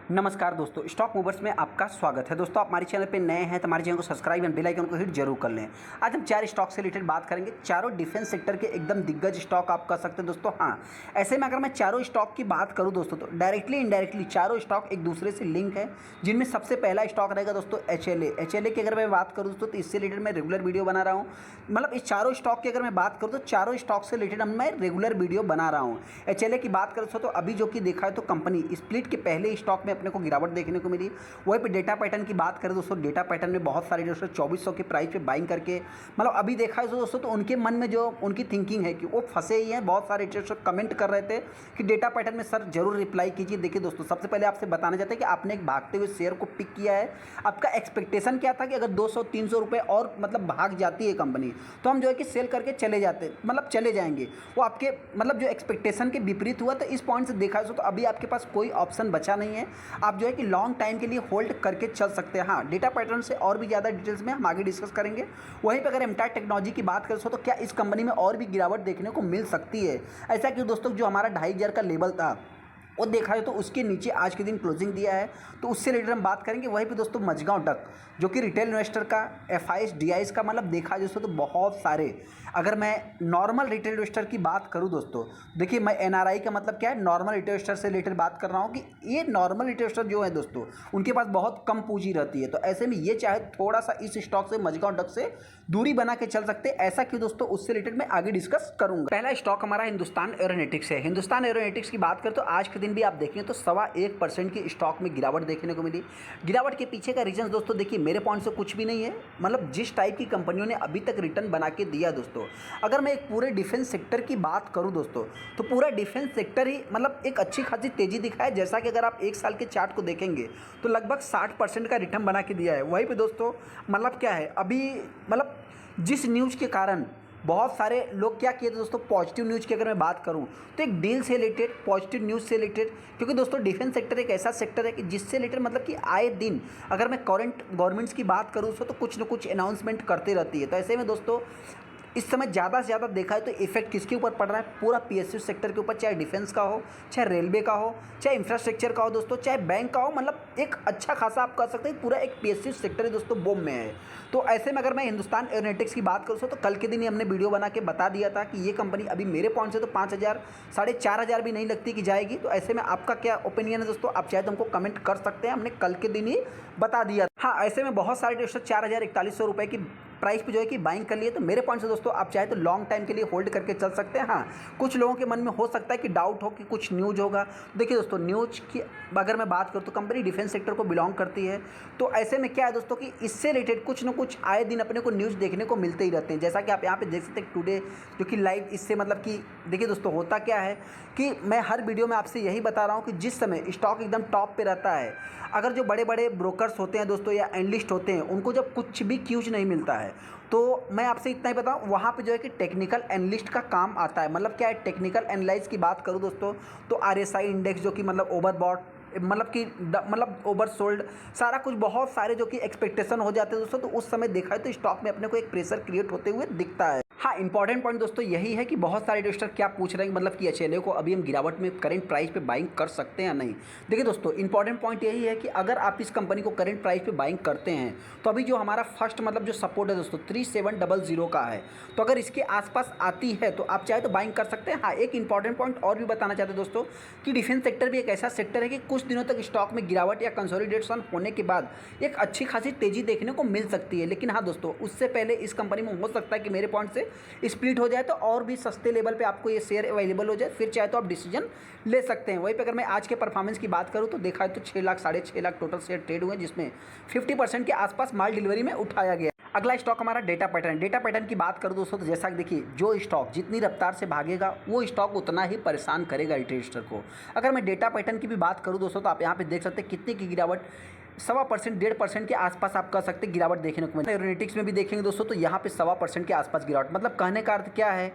नमस्कार दोस्तों, stock movers में आपका स्वागत है। दोस्तों, आप हमारे चैनल पे नए हैं तो हमारे चैनल को सब्सक्राइब एंड बेल आइकन को हिट जरूर कर लें। आज हम 4 स्टॉक से रिलेटेड बात करेंगे। चारों डिफेंस सेक्टर के एकदम दिग्गज स्टॉक आप कह सकते हैं दोस्तों। हाँ, ऐसे में अगर मैं चारों स्टॉक की बात करूँ दोस्तों तो डायरेक्टली इनडायरेक्टली चारों स्टॉक एक दूसरे से लिंक है, जिनमें सबसे पहला स्टॉक रहेगा दोस्तों HLA की अगर मैं बात करूँ दोस्तों तो इससे रिलेटेड मैं रेगुलर वीडियो बना रहा हूँ। मतलब इस चारों स्टॉक की अगर मैं बात करूँ तो चारों स्टॉक से रिलेटेड मैं रेगुलर वीडियो बना रहा हूँ। HLA की बात करूँ तो अभी जो कि देखा है तो कंपनी स्प्लिट के पहले स्टॉक में अपने को गिरावट देखने को मिली। वहीं पे डेटा पैटर्न की बात करें दोस्तों, डेटा पैटर्न में बहुत सारे दोस्तों 2400 के प्राइस पे बाइंग करके मतलब अभी देखा है दोस्तों तो उनके मन में जो उनकी थिंकिंग है कि वो फंसे ही हैं। बहुत सारे ट्रेडर्स कमेंट कर रहे थे कि डेटा पैटर्न में सर जरूर रिप्लाई कीजिए। देखिए दोस्तों, सबसे पहले आपसे बताना चाहते हैं कि आपने एक भागते हुए शेयर को पिक किया है। आपका एक्सपेक्टेशन क्या था कि अगर 200-300 रुपये और मतलब भाग जाती है कंपनी तो हम जो है कि सेल करके चले जाते मतलब चले जाएंगे। वो आपके मतलब जो एक्सपेक्टेशन के विपरीत हुआ। तो इस पॉइंट से देखा है तो अभी आपके पास कोई ऑप्शन बचा नहीं है। आप जो है कि लॉन्ग टाइम के लिए होल्ड करके चल सकते हैं। हाँ, डेटा पैटर्न से और भी ज़्यादा डिटेल्स में हम आगे डिस्कस करेंगे। वहीं पर अगर एमटार टेक्नोलॉजी की बात करें तो क्या इस कंपनी में और भी गिरावट देखने को मिल सकती है? ऐसा कि दोस्तों जो हमारा 2500 का लेवल था वो देखा है तो उसके नीचे आज के दिन क्लोजिंग दिया है, तो उससे रिलेटेड हम बात करेंगे। वहीं पे दोस्तों मझगांव डक जो कि रिटेल इन्वेस्टर का FIs DIs का मतलब देखा दोस्तों तो बहुत सारे। अगर मैं नॉर्मल रिटेल इन्वेस्टर की बात करूं दोस्तों, देखिए मैं NRI का मतलब क्या है, नॉर्मल रिटेल इन्वेस्टर से रिलेटेड बात कर रहा हूं कि ये नॉर्मल रिटेल इन्वेस्टर जो है दोस्तों उनके पास बहुत कम पूंजी रहती है। तो ऐसे में ये चाहे थोड़ा सा इस स्टॉक से मझगांव डक से दूरी बना के चल सकते हैं। ऐसा क्यों दोस्तों, उससे रिलेटेड मैं आगे डिस्कस करूंगा। पहला स्टॉक हमारा हिंदुस्तान एरोनॉटिक्स है। हिंदुस्तान एरोनॉटिक्स की बात करें तो आज के दिन भी आप देखेंगे तो 1.25% की स्टॉक में गिरावट देखने को मिली। गिरावट के पीछे का रीजन दोस्तों देखिए मेरे पॉइंट से कुछ भी नहीं है। मतलब जिस टाइप की कंपनियों ने अभी तक रिटर्न बना के दिया दोस्तों, अगर मैं एक पूरे डिफेंस सेक्टर की बात करूं दोस्तों तो पूरा डिफेंस सेक्टर ही मतलब एक अच्छी खासी तेजी दिखाए। जैसा कि अगर आप एक साल के चार्ट को देखेंगे तो लगभग 60% का रिटर्न बना के दिया है। वहीं पे दोस्तों मतलब क्या है, अभी मतलब जिस न्यूज़ के कारण बहुत सारे लोग क्या किए थे दोस्तों, पॉजिटिव न्यूज़ की अगर मैं बात करूं तो एक डील से रिलेटेड, पॉजिटिव न्यूज़ से रिलेटेड, क्योंकि दोस्तों डिफेंस सेक्टर एक ऐसा सेक्टर है कि जिससे रिलेटेड मतलब कि आए दिन अगर मैं करंट गवर्नमेंट्स की बात करूं तो कुछ ना कुछ अनाउंसमेंट करते रहती है। तो ऐसे में दोस्तों इस समय ज़्यादा से ज़्यादा देखा है तो इफेक्ट किसके ऊपर पड़ रहा है, पूरा PSU सेक्टर के ऊपर, चाहे डिफेंस का हो, चाहे रेलवे का हो, चाहे इंफ्रास्ट्रक्चर का हो दोस्तों, चाहे बैंक का हो। मतलब एक अच्छा खासा आप कह सकते हैं पूरा एक PSU सेक्टर है दोस्तों बूम में है। तो ऐसे में अगर मैं हिंदुस्तान एरोनॉटिक्स की बात करूँ तो कल के दिन ही हमने वीडियो बना के बता दिया था कि ये कंपनी अभी मेरे पॉइंट से तो 5000 4,500 भी नहीं लगती कि जाएगी। तो ऐसे में आपका क्या ओपिनियन है दोस्तों, आप चाहे तो हमको कमेंट कर सकते हैं। हमने कल के दिन ही बता दिया। हाँ, ऐसे में बहुत सारे दोस्तों 4,4100 रुपये की प्राइस पे जो है कि बाइंग कर लिए। तो मेरे पॉइंट से दोस्तों आप चाहे तो लॉन्ग टाइम के लिए होल्ड करके चल सकते हैं। हाँ, कुछ लोगों के मन में हो सकता है कि डाउट हो कि कुछ न्यूज़ होगा। देखिए दोस्तों, न्यूज़ की अगर मैं बात करूँ तो कंपनी डिफेंस सेक्टर को बिलोंग करती है। तो ऐसे में क्या है दोस्तों कि इससे रिलेटेड कुछ ना कुछ आए दिन अपने को न्यूज़ देखने को मिलते ही रहते हैं। जैसा कि आप यहाँ पे देख सकते हैं टुडे जो कि लाइव, इससे मतलब कि देखिए दोस्तों होता क्या है कि मैं हर वीडियो में आपसे यही बता रहा हूँ कि जिस समय स्टॉक एकदम टॉप पे रहता है, अगर जो बड़े बड़े ब्रोकर्स होते हैं दोस्तों या एनालिस्ट होते हैं, उनको जब कुछ भी क्यूज नहीं मिलता है तो मैं आपसे इतना ही बताऊं, वहाँ पे जो है कि टेक्निकल एनालिस्ट का काम आता है। मतलब क्या है, टेक्निकल एनालाइज की बात करूं दोस्तों तो RSI इंडेक्स जो कि मतलब ओवरबॉट मतलब कि मतलब ओवर सोल्ड, सारा कुछ बहुत सारे जो कि एक्सपेक्टेशन हो जाते हैं दोस्तों। तो उस समय देखा है तो स्टॉक में अपने को एक प्रेशर क्रिएट होते हुए दिखता है। हाँ, इंपॉर्टेंट पॉइंट दोस्तों यही है कि बहुत सारे इन्वेस्टर क्या पूछ रहे हैं मतलब कि HLA को अभी हम गिरावट में करंट प्राइस पे बाइंग कर सकते हैं या नहीं। देखिए दोस्तों, इंपॉर्टेंट पॉइंट यही है कि अगर आप इस कंपनी को करंट प्राइस पे बाइंग करते हैं तो अभी जो हमारा फर्स्ट मतलब जो सपोर्ट है दोस्तों 3700 का है। तो अगर इसके आसपास आती है तो आप चाहे तो बाइंग कर सकते हैं। हाँ, एक इंपॉर्टेंट पॉइंट और भी बताना चाहते हैं दोस्तों कि डिफेंस सेक्टर भी एक ऐसा सेक्टर है कि कुछ दिनों तक स्टॉक में गिरावट या कंसोलिडेशन होने के बाद एक अच्छी खासी तेजी देखने को मिल सकती है। लेकिन हाँ दोस्तों, उससे पहले इस कंपनी में हो सकता है कि मेरे पॉइंट से स्प्लिट हो जाए तो और भी सस्ते लेवल पे आपको ये शेयर अवेलेबल हो जाए, फिर चाहे तो आप डिसीजन ले सकते हैं। वहीं पे अगर मैं आज के परफॉर्मेंस की बात करूँ तो देखा है तो 6 lakh 6.5 lakh total share trade हुए, जिसमें 50% के आसपास माल डिलीवरी में उठाया गया। अगला स्टॉक हमारा डेटा पैटर्न। डेटा पैटर्न की बात करूँ दोस्तों तो जैसा कि देखिए जो स्टॉक जितनी रफ्तार से भागेगा वो स्टॉक उतना ही परेशान करेगा इन्वेस्टर को। अगर मैं डेटा पैटर्न की भी बात करूँ दोस्तों तो आप यहाँ पे देख सकते हैं कितने की गिरावट, 1.25% 1.5% के आसपास आप कह सकते हैं गिरावट देखने को मिलता है। एरोनॉटिक्स में भी देखेंगे दोस्तों तो यहाँ पे 1.25% के आसपास गिरावट। मतलब कहने का अर्थ क्या है,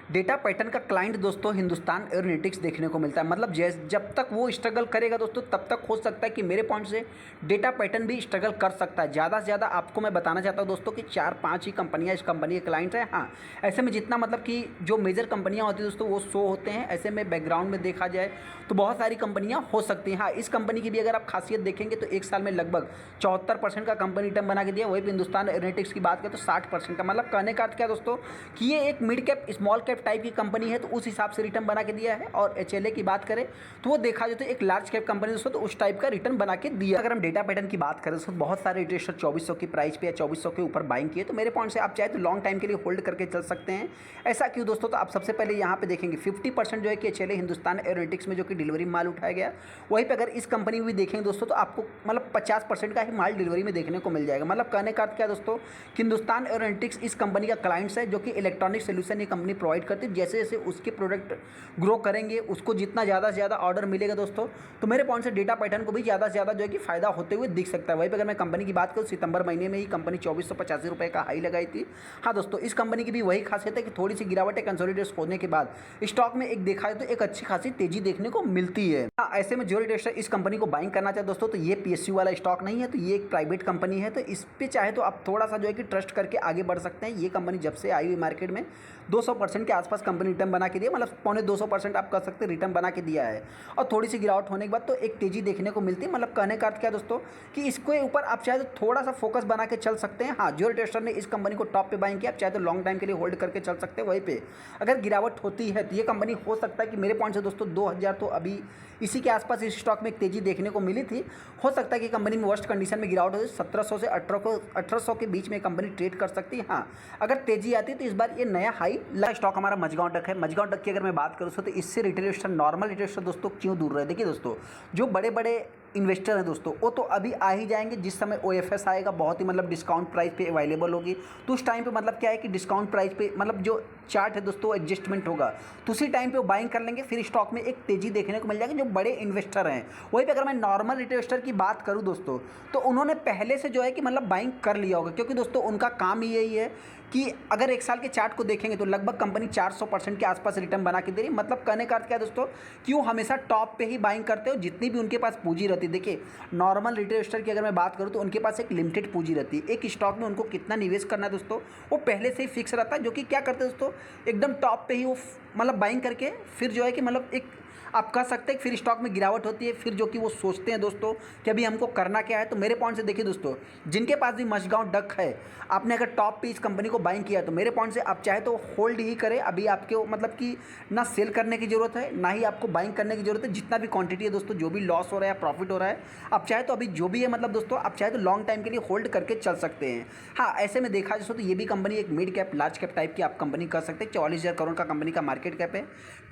डेटा पैटर्न का क्लाइंट दोस्तों हिंदुस्तान एरोनॉटिक्स देखने को मिलता है। मतलब जब तक वो स्ट्रगल करेगा दोस्तों तब तक हो सकता है कि मेरे पॉइंट से डेटा पैटर्न भी स्ट्रगल कर सकता है। ज़्यादा से ज़्यादा आपको मैं बताना चाहता हूँ दोस्तों कि 4-5 ही कंपनियाँ इस कंपनी के क्लाइंट्स हैं। हाँ, ऐसे में जितना मतलब कि जो मेजर कंपनियाँ होती हैं दोस्तों वो 100 होते हैं। ऐसे में बैकग्राउंड में देखा जाए तो बहुत सारी कंपनियाँ हो सकती हैं। हाँ, इस कंपनी की भी अगर आप खासियत देखेंगे तो एक साल में लगभग 74% का कंपनी रिटर्न बना के दिया। वहीं पर हिंदुस्तान एरोनॉटिक्स की बात करें तो 60% का। मतलब कहने का अर्थ क्या दोस्तों कि ये एक mid cap small cap type की कंपनी है तो उस हिसाब से रिटर्न बना के दिया है। और एचएलए की बात करें तो वो देखा जाए तो एक लार्ज कैप कंपनी दोस्तों तो उस टाइप का रिटर्न बना के दिया। अगर हम डेटा पैटर्न की बात करें तो बहुत सारे ट्रेडर 2400 की प्राइस पे या 2400 के ऊपर बाइंग किए। तो मेरे पॉइंट से आप चाहे तो लॉन्ग टाइम के लिए होल्ड करके चल सकते हैं। ऐसा क्यों दोस्तों, तो आप सबसे पहले यहाँ पे देखेंगे 50% जो है कि एचएलए हिंदुस्तान एरोनॉटिक्स में जो कि डिलीवरी माल उठाया गया। वहीं पर अगर इस कंपनी में भी देखेंगे दोस्तों तो आपको मतलब 50% का ही माल डिलीवरी में देखने को मिल जाएगा। मतलब कहने का अर्थ क्या दोस्तों कि हिंदुस्तान एरोनॉटिक्स इस कंपनी का क्लाइंट्स है जो कि इलेक्ट्रॉनिक सोल्यूशन ये कंपनी प्रोवाइड करती है। जैसे जैसे उसके प्रोडक्ट ग्रो करेंगे उसको जितना ज़्यादा से ज़्यादा ऑर्डर मिलेगा दोस्तों तो मेरे पॉइंट से डेटा पैटर्न को भी ज़्यादा से ज़्यादा जो है कि फायदा होते हुए दिख सकता है। वहीं पर अगर मैं कंपनी की बात करूँ सितंबर महीने में ही कंपनी 2485 रुपये का हाई लगाई थी। हाँ दोस्तों, इस कंपनी की भी वही खासियत है कि थोड़ी सी गिरावट है कंसोलिडेट होने के बाद स्टॉक में एक देखा जाए तो एक अच्छी खासी तेजी देखने को मिलती है। हाँ, ऐसे में जो ट्रेडर इस कंपनी को बाइंग करना चाहे दोस्तों तो ये पीएसयू वाला स्टॉक नहीं है, तो ये एक प्राइवेट कंपनी है। तो इस पर चाहे तो आप थोड़ा सा जो है कि ट्रस्ट करके आगे बढ़ सकते हैं। ये कंपनी जब से आई हुई मार्केट में 200% के आसपास कंपनी रिटर्न बना के दिया। मतलब 250% आप कर सकते हैं रिटर्न बना के दिया है। और थोड़ी सी गिरावट होने के बाद तो एक तेजी देखने को मिलती है। मतलब कहने का अर्थ क्या दोस्तों कि इसके ऊपर आप चाहे तो थोड़ा सा फोकस बना के चल सकते हैं। हाँ, जो ट्रेडर ने इस कंपनी को टॉप पे बाइंग किया आप चाहे तो लॉन्ग टाइम के लिए होल्ड करके चल सकते हैं। वहीं पे अगर गिरावट होती है तो ये कंपनी हो सकता है कि मेरे पॉइंट से दोस्तों 2000 तो अभी इसी के आसपास इस स्टॉक में एक तेजी देखने को मिली थी। हो सकता है कि कंपनी में वर्स्ट कंडीशन में गिरावट हो 1700 से 1800 के बीच में कंपनी ट्रेड कर सकती है। हाँ, अगर तेजी आती है तो इस बार ये नया हाई स्टॉक हमारा मझगांव टेक है। मझगांव टेक की अगर मैं बात करूँ तो इससे retail investor normal retail investor दोस्तों क्यों दूर रहे। देखिए दोस्तों, जो बड़े बड़े इन्वेस्टर हैं दोस्तों वो तो अभी आ ही जाएंगे जिस समय ओएफएस आएगा, बहुत ही मतलब डिस्काउंट प्राइस पे अवेलेबल होगी। तो उस टाइम पे मतलब क्या है कि डिस्काउंट प्राइस पे मतलब जो चार्ट है दोस्तों एडजस्टमेंट होगा तो उसी टाइम पे वो बाइंग कर लेंगे। फिर स्टॉक में एक तेजी देखने को मिल जाएगी जो बड़े इन्वेस्टर हैं। वहीं पे अगर मैं नॉर्मल इन्वेस्टर की बात करूं दोस्तों तो उन्होंने पहले से जो है कि मतलब बाइंग कर लिया होगा, क्योंकि दोस्तों उनका काम ही यही है कि अगर एक साल के चार्ट को देखेंगे तो लगभग कंपनी 400% के आसपास रिटर्न बना के दे रही। मतलब कहने का अर्थ क्या है दोस्तों कि वो हमेशा टॉप पे ही बाइंग करते हो जितनी भी उनके पास पूंजी रहती है। देखिए, नॉर्मल रिटेल इन्वेस्टर की अगर मैं बात करूं तो उनके पास एक लिमिटेड पूंजी रहती है। एक स्टॉक में उनको कितना निवेश करना है दोस्तों वो पहले से ही फिक्स रहता है, जो कि क्या करते हैं दोस्तों एकदम टॉप पे ही वो मतलब बाइंग करके फिर जो है कि मतलब एक आप कह सकते हैं फिर स्टॉक में गिरावट होती है, फिर जो कि वो सोचते हैं दोस्तों कि अभी हमको करना क्या है। तो मेरे पॉइंट से देखिए दोस्तों, जिनके पास भी मझगांव डक है, आपने अगर टॉप पे इस कंपनी को बाइंग किया तो मेरे पॉइंट से आप चाहे तो होल्ड ही करें। अभी आपके मतलब कि ना सेल करने की ज़रूरत है ना ही आपको बाइंग करने की ज़रूरत है। जितना भी क्वांटिटी है दोस्तों, जो भी लॉस हो रहा है प्रॉफिट हो रहा है, आप चाहे तो अभी जो भी है मतलब दोस्तों आप चाहे तो लॉन्ग टाइम के लिए होल्ड करके चल सकते हैं। हाँ, ऐसे में देखा दोस्तों तो ये भी कंपनी एक mid cap large cap type की आप कंपनी कर सकते हैं। 44,000 करोड़ का कंपनी का मार्केट कैप है।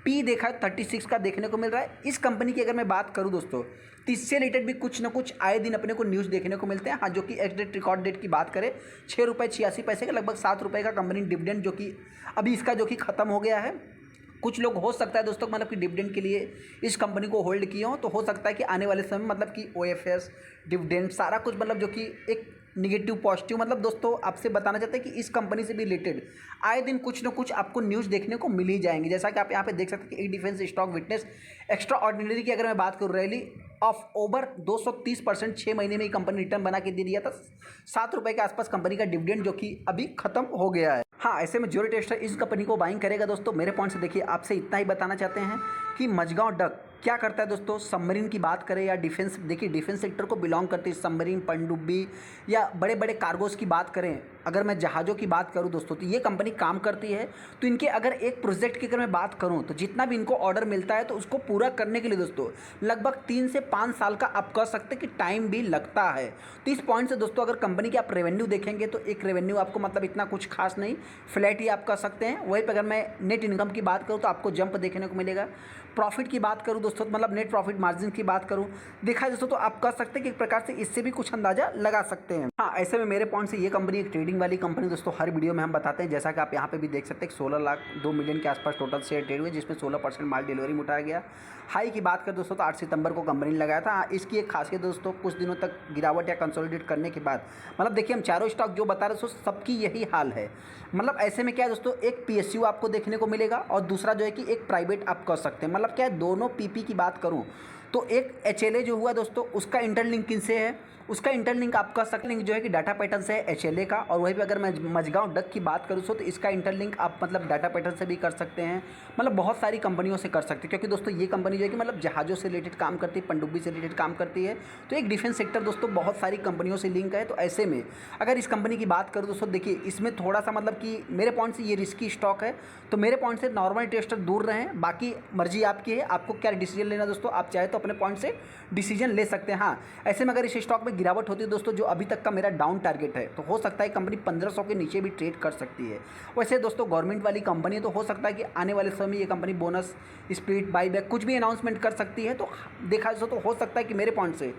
पी देखा 36 का देखने को मिल रहा है। इस कंपनी की अगर मैं बात करूं दोस्तों तो इससे रिलेटेड भी कुछ ना कुछ आए दिन अपने को न्यूज़ देखने को मिलते हैं। हाँ, जो कि एक्स डेट रिकॉर्ड डेट की बात करें 6 रुपये 86 पैसे का लगभग 7 रुपये का कंपनी डिविडेंड जो कि अभी इसका जो कि ख़त्म हो गया है। कुछ लोग हो सकता है दोस्तों मतलब कि डिविडेंड के लिए इस कंपनी को होल्ड किए हों, तो हो सकता है कि आने वाले समय मतलब कि ओएफएस डिविडेंड सारा कुछ मतलब जो कि एक निगेटिव पॉजिटिव मतलब दोस्तों आपसे बताना चाहते हैं कि इस कंपनी से भी रिलेटेड आए दिन कुछ ना कुछ आपको न्यूज़ देखने को मिल ही जाएंगे। जैसा कि आप यहाँ पे देख सकते हैं कि एक defence stock witness extra ordinary की अगर मैं बात करूँ रैली ऑफ ओवर 230% 6 महीने में ही कंपनी रिटर्न बना के दे दिया था। 7 रुपये के आसपास कंपनी का डिविडेंड जो कि अभी खत्म हो गया है। हाँ, ऐसे में जो ट्रेडर इस कंपनी को बाइंग करेगा दोस्तों मेरे पॉइंट से देखिए आपसे इतना ही बताना चाहते हैं कि मझगांव डक क्या करता है दोस्तों। सबमरीन की बात करें या डिफेंस, देखिए डिफेंस सेक्टर को बिलोंग करती है सबमरीन, पनडुब्बी या बड़े बड़े कार्गोज की बात करें, अगर मैं जहाज़ों की बात करूं दोस्तों तो ये कंपनी काम करती है। तो इनके अगर एक प्रोजेक्ट की अगर मैं बात करूं तो जितना भी इनको ऑर्डर मिलता है तो उसको पूरा करने के लिए दोस्तों लगभग 3 से 5 साल का आप कह सकते हैं कि टाइम भी लगता है। तो इस पॉइंट से दोस्तों अगर कंपनी की आप रेवेन्यू देखेंगे तो एक रेवेन्यू आपको मतलब इतना कुछ खास नहीं, फ्लैट ही आप कह सकते हैं। वहीं पर अगर मैं नेट इनकम की बात करूँ तो आपको जंप देखने को मिलेगा। प्रॉफिट की बात करूँ दोस्तों मतलब नेट प्रॉफिट मार्जिन की बात करूँ देखा दोस्तों तो आप कह सकते हैं कि एक प्रकार से इससे भी कुछ अंदाज़ा लगा सकते हैं। हाँ, ऐसे में मेरे पॉइंट से ये कंपनी एक ट्रेडिंग वाली कंपनी दोस्तों हर वीडियो में हम बताते हैं। जैसा कि आप यहाँ पे भी देख सकते हैं 16 लाख 2 मिलियन के आसपास टोटल शेयर ट्रेड हुए, जिसमें 16% माल डिलीवरी में उठाया गया। हाई की बात करें दोस्तों तो 8 सितंबर को कंपनी ने लगाया था। हाँ, इसकी एक खासियत दोस्तों कुछ दिनों तक गिरावट या कंसोलिडेट करने के बाद मतलब देखिए हम चारों स्टॉक जो बता रहे हैं सबकी यही हाल है। मतलब ऐसे में क्या है दोस्तों, एक पीएसयू आपको देखने को मिलेगा और दूसरा जो है कि एक प्राइवेट आप कर सकते हैं। मतलब क्या है, दोनों पीपी की बात करूँ तो एक एचएलए जो हुआ दोस्तों उसका इंटरलिंक किनसे है, उसका इंटरलिंक आपका लिंक जो है कि डाटा पैटर्न से है एचएलए का। और वहीं पे अगर मैं मझगांव डक की बात करूँ तो इसका इंटरलिंक आप मतलब डाटा पैटर्न से भी कर सकते हैं। मतलब बहुत सारी कंपनियों से कर सकते हैं, क्योंकि दोस्तों ये कंपनी जो है कि मतलब जहाज़ों से रिलेटेड काम करती है, पनडुब्बी से रिलेटेड काम करती है। तो एक डिफेंस सेक्टर दोस्तों बहुत सारी कंपनियों से लिंक है। तो ऐसे में अगर इस कंपनी की बात करूँ दोस्तों देखिए इसमें थोड़ा सा मतलब कि मेरे पॉइंट से ये रिस्की स्टॉक है। तो मेरे पॉइंट से नॉर्मल इन्वेस्टर दूर रहें, बाकी मर्जी आपकी है, आपको क्या डिसीजन लेना दोस्तों। आप चाहे तो अपने पॉइंट से डिसीजन ले सकते हैं। हाँ, ऐसे में अगर इस स्टॉक में गिरावट होती है दोस्तों, जो अभी तक का मेरा डाउन टारगेट है, तो हो सकता है कंपनी 1500 के नीचे भी ट्रेड कर सकती है। वैसे दोस्तों गवर्नमेंट वाली कंपनी है, तो हो सकता है कि आने वाले समय में ये कंपनी बोनस स्प्लिट बाईबैक कुछ भी अनाउंसमेंट कर सकती है। तो देखा जाए तो हो सकता है कि मेरे पॉइंट से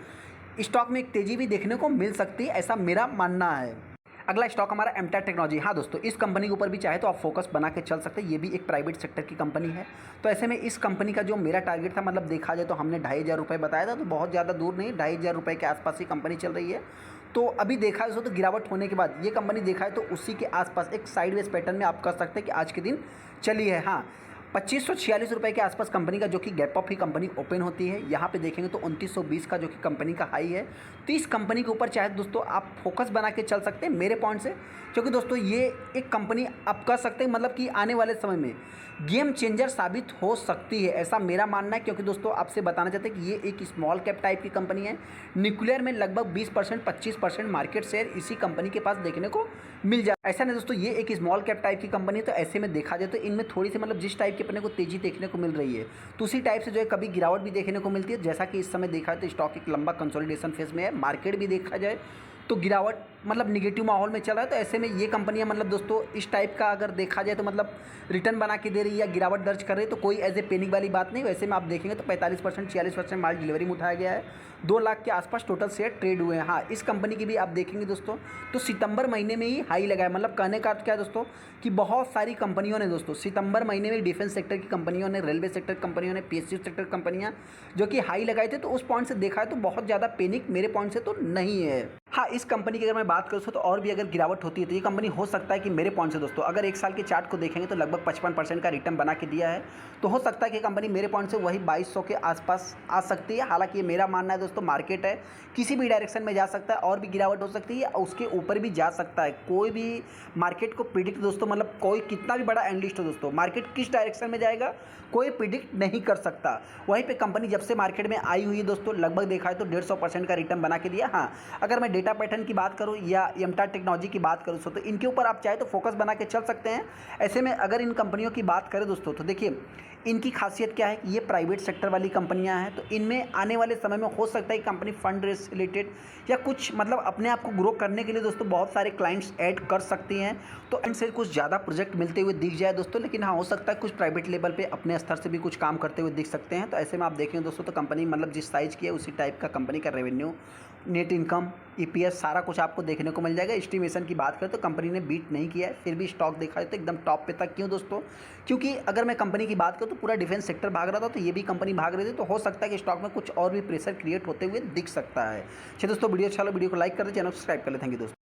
स्टॉक में एक तेज़ी भी देखने को मिल सकती है, ऐसा मेरा मानना है। अगला स्टॉक हमारा एमटेक टेक्नोलॉजी। हाँ दोस्तों, इस कंपनी के ऊपर भी चाहे तो आप फोकस बना के चल सकते हैं। ये भी एक प्राइवेट सेक्टर की कंपनी है। तो ऐसे में इस कंपनी का जो मेरा टारगेट था, मतलब देखा जाए तो हमने 2500 रुपये बताया था, तो बहुत ज़्यादा दूर नहीं, 2500 रुपये के आसपास ही कंपनी चल रही है। तो अभी देखा है तो गिरावट होने के बाद ये कंपनी देखा है तो उसी के आसपास एक साइडवेज पैटर्न में आप कर सकते हैं कि आज के दिन चली है। हाँ, 2546 रुपये के आसपास कंपनी का जो कि गैप अप ही कंपनी ओपन होती है। यहाँ पे देखेंगे तो 2920 का जो कि कंपनी का हाई है। तो इस कंपनी के ऊपर चाहे दोस्तों आप फोकस बना के चल सकते हैं मेरे पॉइंट से, क्योंकि दोस्तों ये एक कंपनी आप कर सकते हैं मतलब कि आने वाले समय में गेम चेंजर साबित हो सकती है, ऐसा मेरा मानना है। क्योंकि दोस्तों आपसे बताना चाहते हैं कि ये एक स्मॉल कैप टाइप की कंपनी है। न्यूक्लियर में लगभग 20% 25% मार्केट शेयर इसी कंपनी के पास देखने को मिल जाए। ऐसा नहीं दोस्तों, ये एक स्मॉल कैप टाइप की कंपनी है। तो ऐसे में देखा जाए तो इनमें थोड़ी सी मतलब जिस टाइप की अपने को तेजी देखने को मिल रही है, तो उसी टाइप से जो है कभी गिरावट भी देखने को मिलती है। जैसा कि इस समय देखा है तो स्टॉक एक लंबा कंसोलिडेशन फेज में है। मार्केट भी देखा जाए तो गिरावट मतलब निगेटिव माहौल में चल रहा है। तो ऐसे में ये कंपनियां मतलब दोस्तों इस टाइप का अगर देखा जाए तो मतलब रिटर्न बना के दे रही है या गिरावट दर्ज कर रही है, तो कोई एज ए पैनिक वाली बात नहीं। वैसे में आप देखेंगे तो 45% 46% माल डिलीवरी में उठाया गया है। 2 लाख के आसपास टोटल शेयर ट्रेड हुए हैं। हाँ, इस कंपनी की भी आप देखेंगे दोस्तों तो सितंबर महीने में ही हाई लगा है। मतलब कहने का अर्थ क्या है दोस्तों कि बहुत सारी कंपनियों ने दोस्तों सितंबर महीने में डिफेंस सेक्टर की कंपनियों ने, रेलवे सेक्टर कंपनियों ने, पीएसयू सेक्टर कंपनियां जो कि हाई लगाए थे। तो उस पॉइंट से देखा है तो बहुत ज़्यादा पैनिक मेरे पॉइंट से तो नहीं है। हाँ, इस कंपनी की अगर मैं बात करूँ तो और भी अगर गिरावट होती है तो ये कंपनी हो सकता है कि मेरे पॉइंट से दोस्तों अगर एक साल के चार्ट को देखेंगे तो लगभग 55% का रिटर्न बना के दिया है। तो हो सकता है कि कंपनी मेरे पॉइंट से वही 2200 के आसपास आ सकती है। हालांकि ये मेरा मानना है दोस्तों, मार्केट है, किसी भी डायरेक्शन में जा सकता है और भी गिरावट हो सकती है, उसके ऊपर भी जा सकता है। कोई भी मार्केट को प्रिडिक्ट दोस्तों मतलब कोई कितना भी बड़ा एनालिस्ट हो दोस्तों, मार्केट किस डायरेक्शन में जाएगा कोई प्रिडिक्ट नहीं कर सकता। वहीं पे कंपनी जब से मार्केट में आई हुई है दोस्तों लगभग देखा है तो 150% का रिटर्न बना के दिया। हाँ, अगर मैं डेटा पैटर्न की बात करूं या एमटेक टेक्नोलॉजी की बात करूं तो इनके ऊपर आप चाहे तो फोकस बना के चल सकते हैं। ऐसे में अगर इन कंपनियों की बात करें दोस्तों तो देखिए इनकी खासियत क्या है कि ये प्राइवेट सेक्टर वाली कंपनियां हैं। तो इनमें आने वाले समय में हो सकता है कंपनी फंड रेस रिलेटेड या कुछ मतलब अपने आप को ग्रो करने के लिए दोस्तों बहुत सारे क्लाइंट्स ऐड कर सकती हैं। तो इनसे कुछ ज़्यादा प्रोजेक्ट मिलते हुए दिख जाए दोस्तों। लेकिन हाँ, हो सकता है कुछ प्राइवेट लेवल पे अपने स्तर से भी कुछ काम करते हुए दिख सकते हैं। तो ऐसे में आप देखें दोस्तों तो कंपनी मतलब जिस साइज़ की है उसी टाइप का कंपनी का रेवेन्यू, नेट इनकम, ईपीएस सारा कुछ आपको देखने को मिल जाएगा। एस्टिमेशन की बात करें तो कंपनी ने बीट नहीं किया है, फिर भी स्टॉक देखा जाए तो एकदम टॉप पे तक। क्यों दोस्तों? क्योंकि अगर मैं कंपनी की बात करूँ तो पूरा डिफेंस सेक्टर भाग रहा था, तो ये भी कंपनी भाग रही थी। तो हो सकता है कि स्टॉक में कुछ और भी प्रेशर क्रिएट होते हुए दिख सकता है। चलिए दोस्तों, वीडियो अच्छा लगा वीडियो को लाइक कर दे, चैनल को सब्सक्राइब कर ले। थैंक यू दोस्तों।